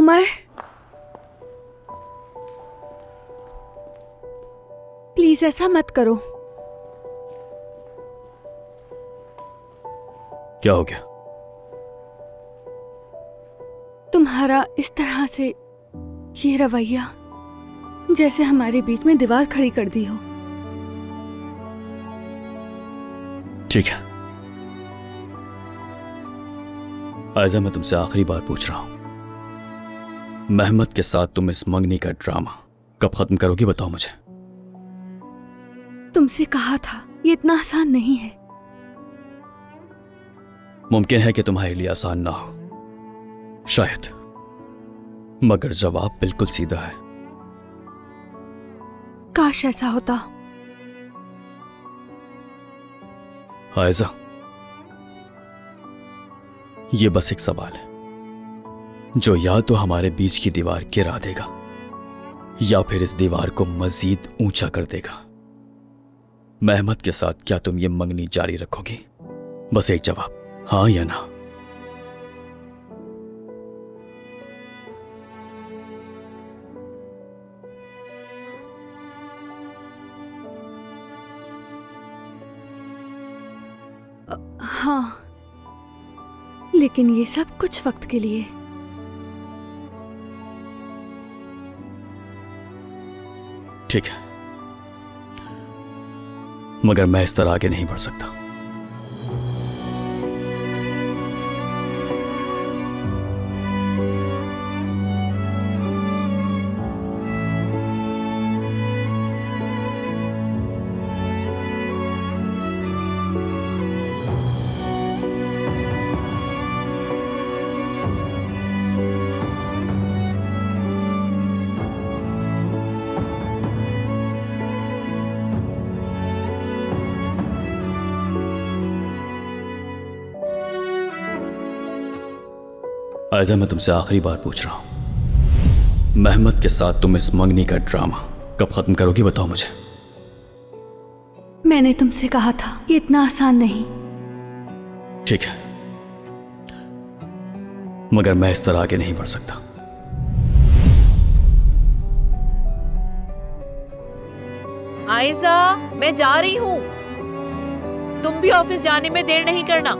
Umar, please ऐसा मत करो। क्या हो गया? तुम्हारा इस तरह से ये रवैया, जैसे हमारे बीच में दीवार खड़ी कर दी हो। ठीक है आयजा, मैं तुमसे आखिरी बार पूछ रहा हूं, मेहमत के साथ तुम इस मंगनी का ड्रामा कब खत्म करोगी? बताओ मुझे। तुमसे कहा था ये इतना आसान नहीं है। मुमकिन है कि तुम्हारे लिए आसान ना हो, शायद, मगर जवाब बिल्कुल सीधा है। काश ऐसा होता। आयजा, ये बस एक सवाल है जो या तो हमारे बीच की दीवार गिरा देगा या फिर इस दीवार को मजीद ऊंचा कर देगा। मेहमत के साथ क्या तुम ये मंगनी जारी रखोगी? बस एक जवाब, हाँ या ना। हाँ, लेकिन ये सब कुछ वक्त के लिए। ठीक है, मगर मैं इस तरह आगे नहीं बढ़ सकता। आयजा, मैं तुमसे आखिरी बार पूछ रहा हूं, मेहमत के साथ तुम इस मंगनी का ड्रामा कब खत्म करोगी? बताओ मुझे। मैंने तुमसे कहा था ये इतना आसान नहीं। ठीक है, मगर मैं इस तरह आगे नहीं बढ़ सकता। आयजा, मैं जा रही हूँ। तुम भी ऑफिस जाने में देर नहीं करना।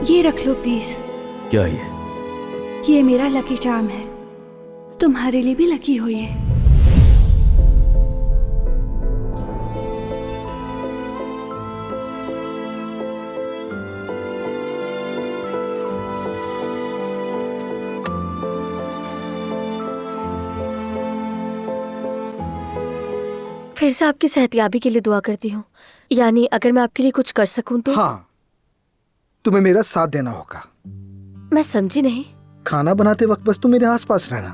ये रख लो प्लीज। क्या ये मेरा लकी चार्म है, तुम्हारे लिए भी लकी हो ये। फिर से आपकी सेहतयाबी के लिए दुआ करती हूँ। यानी अगर मैं आपके लिए कुछ कर सकूं तो। हाँ, तुम्हें मेरा साथ देना होगा। मैं समझी नहीं। खाना बनाते वक्त बस तुम मेरे आसपास रहना।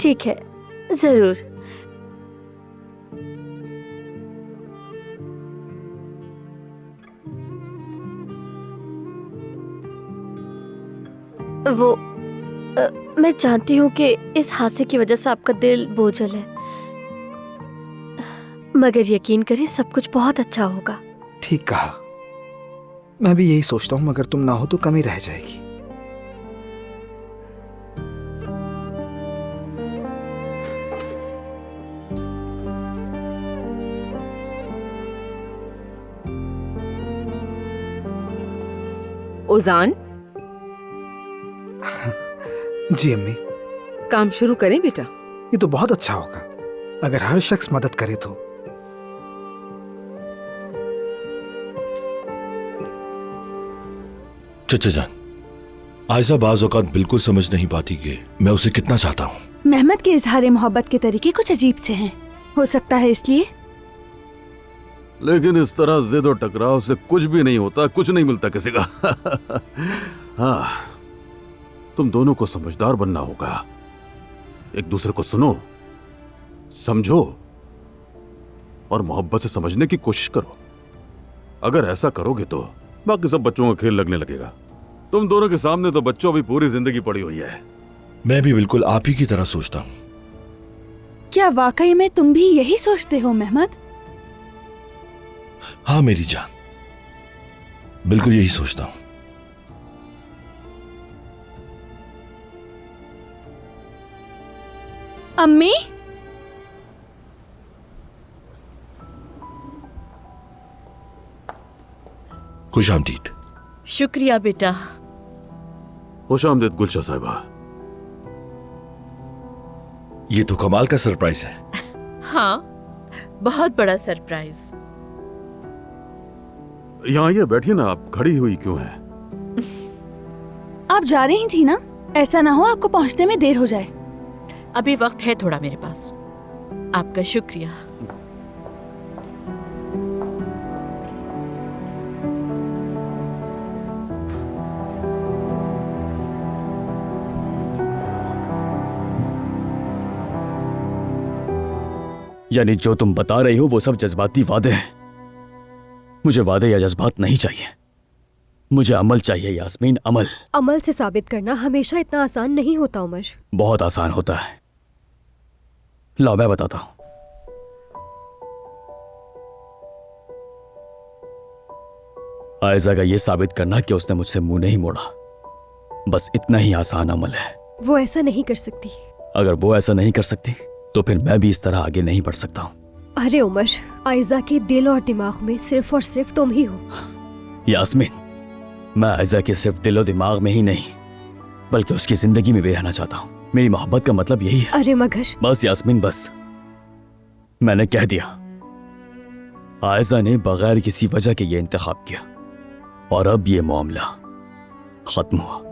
ठीक है, जरूर। मैं जानती हूँ कि इस हादसे की वजह से आपका दिल बोझल है, मगर यकीन करें सब कुछ बहुत अच्छा होगा। ठीक कहा, मैं भी यही सोचता हूँ, मगर तुम ना हो तो कमी रह जाएगी। उजान, जी अम्मी। काम शुरू करें बेटा? ये तो बहुत अच्छा होगा अगर हर शख्स मदद करे तो। चचा जान, आयजा बाज़ औक़ात बिल्कुल समझ नहीं पाती कि मैं उसे कितना चाहता हूँ। मेहमत के इजहार मोहब्बत के तरीके कुछ अजीब से हैं, हो सकता है इसलिए। लेकिन इस तरह जिद और टकराव से कुछ भी नहीं होता, कुछ नहीं मिलता किसी का। हाँ, तुम दोनों को समझदार बनना होगा, एक दूसरे को सुनो, समझो। और मोहब्बत से समझने की कोशिश करो। अगर ऐसा करोगे तो बाकी सब बच्चों का खेल लगने लगेगा। तुम दोनों के सामने तो बच्चों अभी पूरी जिंदगी पड़ी हुई है। मैं भी बिल्कुल आप ही की तरह सोचता हूँ। क्या वाकई में तुम भी यही सोचते हो मेहमद? हाँ मेरी जान, बिल्कुल यही सोचता हूँ। अम्मी, खुश आमदीद। शुक्रिया बेटा। खुशामदीद गुलशा साहिबा। ये तो कमाल का सरप्राइज है। हाँ, बहुत बड़ा सरप्राइज। यहाँ आइए, बैठिए ना। आप खड़ी हुई क्यों हैं? आप जा रही थी ना? ऐसा ना हो आपको पहुंचने में देर हो जाए। अभी वक्त है थोड़ा मेरे पास। आपका शुक्रिया। यानी जो तुम बता रही हो वो सब जज्बाती वादे हैं। मुझे वादे या जज्बात नहीं चाहिए, मुझे अमल चाहिए यास्मीन, अमल। अमल से साबित करना हमेशा इतना आसान नहीं होता उमर। बहुत आसान होता है। लाओ मैं बताता हूं। आयजा का यह साबित करना कि उसने मुझसे मुंह नहीं मोड़ा, बस इतना ही आसान अमल है। वो ऐसा नहीं कर सकती। अगर वो ऐसा नहीं कर सकती तो फिर मैं भी इस तरह आगे नहीं बढ़ सकता हूं। अरे उमर, आयजा के दिल और दिमाग में सिर्फ और सिर्फ तुम ही हो। यास्मीन, मैं आयजा के सिर्फ दिलो दिमाग में ही नहीं बल्कि उसकी जिंदगी में भी रहना चाहता हूं। मेरी मोहब्बत का मतलब यही है। अरे मगर बस यास्मीन, बस मैंने कह दिया। आयजा ने बगैर किसी वजह के ये इंतखाब किया और अब ये मामला खत्म हुआ।